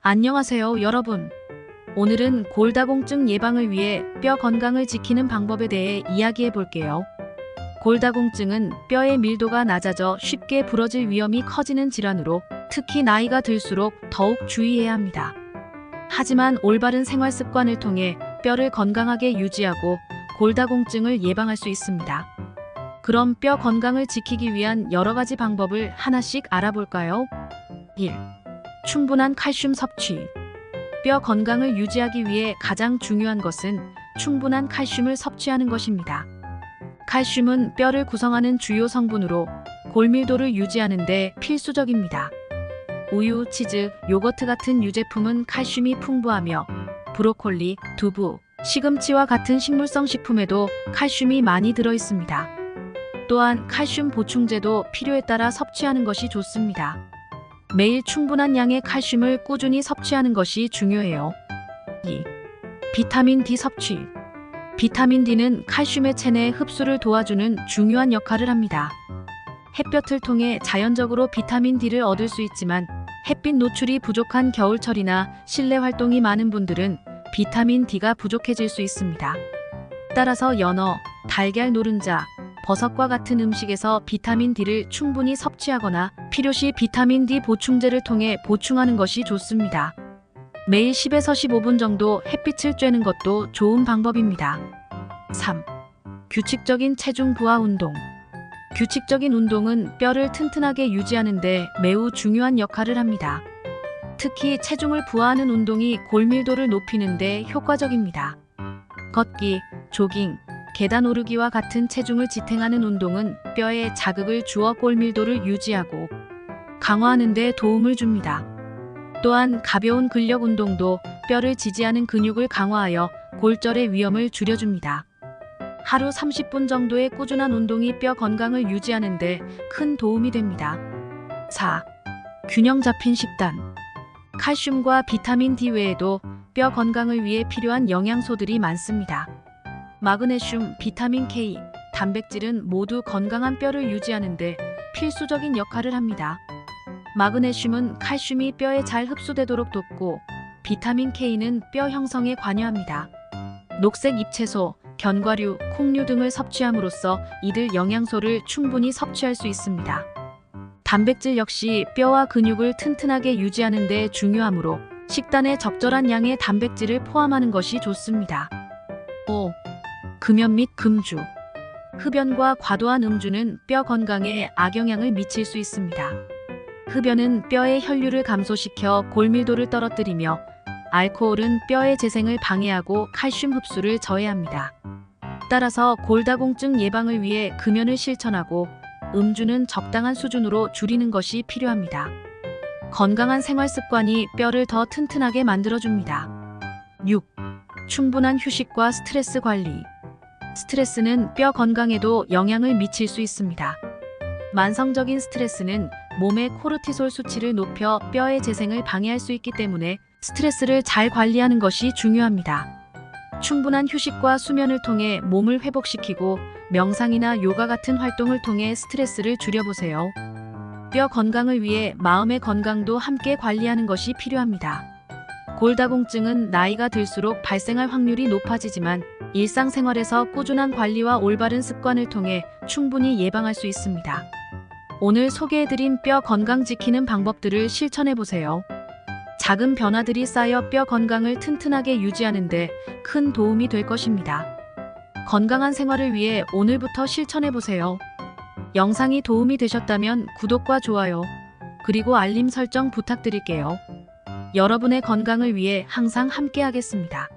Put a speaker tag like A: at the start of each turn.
A: 안녕하세요, 여러분. 오늘은 골다공증 예방을 위해 뼈 건강을 지키는 방법에 대해 이야기해 볼게요. 골다공증은 뼈의 밀도가 낮아져 쉽게 부러질 위험이 커지는 질환으로 특히 나이가 들수록 더욱 주의해야 합니다. 하지만 올바른 생활 습관을 통해 뼈를 건강하게 유지하고 골다공증을 예방할 수 있습니다. 그럼 뼈 건강을 지키기 위한 여러 가지 방법을 하나씩 알아볼까요? 1. 충분한 칼슘 섭취. 뼈 건강을 유지하기 위해 가장 중요한 것은 충분한 칼슘을 섭취하는 것입니다. 칼슘은 뼈를 구성하는 주요 성분으로 골밀도를 유지하는 데 필수적입니다. 우유, 치즈, 요거트 같은 유제품은 칼슘이 풍부하며 브로콜리, 두부, 시금치와 같은 식물성 식품에도 칼슘이 많이 들어 있습니다. 또한 칼슘 보충제도 필요에 따라 섭취하는 것이 좋습니다. 매일 충분한 양의 칼슘을 꾸준히 섭취하는 것이 중요해요. 2. 비타민 D 섭취. 비타민 D는 칼슘의 체내 흡수를 도와주는 중요한 역할을 합니다. 햇볕을 통해 자연적으로 비타민 D를 얻을 수 있지만 햇빛 노출이 부족한 겨울철이나 실내 활동이 많은 분들은 비타민 D가 부족해질 수 있습니다. 따라서 연어, 달걀 노른자, 버섯과 같은 음식에서 비타민 D를 충분히 섭취하거나 필요시 비타민 D 보충제를 통해 보충하는 것이 좋습니다. 매일 10에서 15분 정도 햇빛을 쬐는 것도 좋은 방법입니다. 3. 규칙적인 체중 부하 운동. 규칙적인 운동은 뼈를 튼튼하게 유지하는 데 매우 중요한 역할을 합니다. 특히 체중을 부하하는 운동이 골밀도를 높이는 데 효과적입니다. 걷기, 조깅, 계단 오르기와 같은 체중을 지탱하는 운동은 뼈에 자극을 주어 골밀도를 유지하고 강화하는 데 도움을 줍니다. 또한 가벼운 근력 운동도 뼈를 지지하는 근육을 강화하여 골절의 위험을 줄여줍니다. 하루 30분 정도의 꾸준한 운동이 뼈 건강을 유지하는 데 큰 도움이 됩니다. 4. 균형 잡힌 식단. 칼슘과 비타민 D 외에도 뼈 건강을 위해 필요한 영양소들이 많습니다. 마그네슘, 비타민 K, 단백질은 모두 건강한 뼈를 유지하는 데 필수적인 역할을 합니다. 마그네슘은 칼슘이 뼈에 잘 흡수되도록 돕고 비타민 K는 뼈 형성에 관여합니다. 녹색 잎채소, 견과류, 콩류 등을 섭취함으로써 이들 영양소를 충분히 섭취할 수 있습니다. 단백질 역시 뼈와 근육을 튼튼하게 유지하는 데 중요하므로 식단에 적절한 양의 단백질을 포함하는 것이 좋습니다. 5. 금연 및 금주. 흡연과 과도한 음주는 뼈 건강에 악영향을 미칠 수 있습니다. 흡연은 뼈의 혈류를 감소시켜 골밀도를 떨어뜨리며 알코올은 뼈의 재생을 방해하고 칼슘 흡수를 저해합니다. 따라서 골다공증 예방을 위해 금연을 실천하고 음주는 적당한 수준으로 줄이는 것이 필요합니다. 건강한 생활 습관이 뼈를 더 튼튼하게 만들어줍니다. 6. 충분한 휴식과 스트레스 관리. 스트레스는 뼈 건강에도 영향을 미칠 수 있습니다. 만성적인 스트레스는 몸의 코르티솔 수치를 높여 뼈의 재생을 방해할 수 있기 때문에 스트레스를 잘 관리하는 것이 중요합니다. 충분한 휴식과 수면을 통해 몸을 회복시키고 명상이나 요가 같은 활동을 통해 스트레스를 줄여보세요. 뼈 건강을 위해 마음의 건강도 함께 관리하는 것이 필요합니다. 골다공증은 나이가 들수록 발생할 확률이 높아지지만 일상생활에서 꾸준한 관리와 올바른 습관을 통해 충분히 예방할 수 있습니다. 오늘 소개해드린 뼈 건강 지키는 방법들을 실천해보세요. 작은 변화들이 쌓여 뼈 건강을 튼튼하게 유지하는 데 큰 도움이 될 것입니다. 건강한 생활을 위해 오늘부터 실천해보세요. 영상이 도움이 되셨다면 구독과 좋아요, 그리고 알림 설정 부탁드릴게요. 여러분의 건강을 위해 항상 함께하겠습니다.